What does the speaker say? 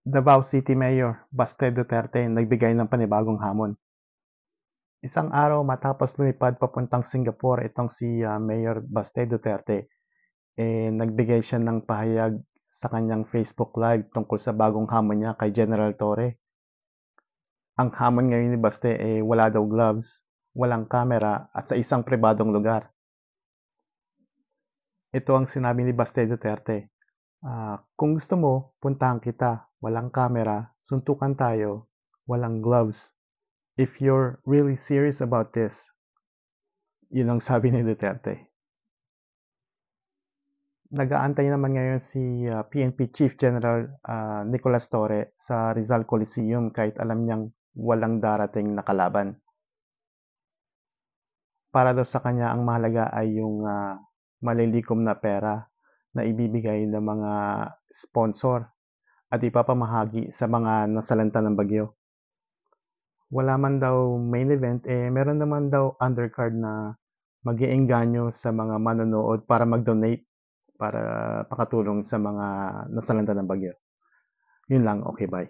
Davao City Mayor Baste Duterte nagbigay ng panibagong hamon. Isang araw matapos lumipad papuntang Singapore itong si Mayor Baste Duterte, nagbigay siya ng pahayag sa kanyang Facebook Live tungkol sa bagong hamon niya kay General Torre. Ang hamon ngayon ni Baste wala daw gloves, walang kamera at sa isang pribadong lugar. Ito ang sinabi ni Baste Duterte. Kung gusto mo, puntahan kita. Walang kamera, suntukan tayo, walang gloves. If you're really serious about this, yun ang sabi ni Duterte. Nag-aantay naman ngayon si PNP Chief General Nicolas Torre sa Rizal Coliseum kahit alam niyang walang darating na kalaban. Para daw sa kanya ang mahalaga ay yung malilikom na pera na ibibigay ng mga sponsor at ipapamahagi sa mga nasalanta ng bagyo. Wala man daw main event, meron naman daw undercard na mag-iengganyo sa mga manonood para mag-donate para makatulong sa mga nasalanta ng bagyo. Yun lang, okay, bye.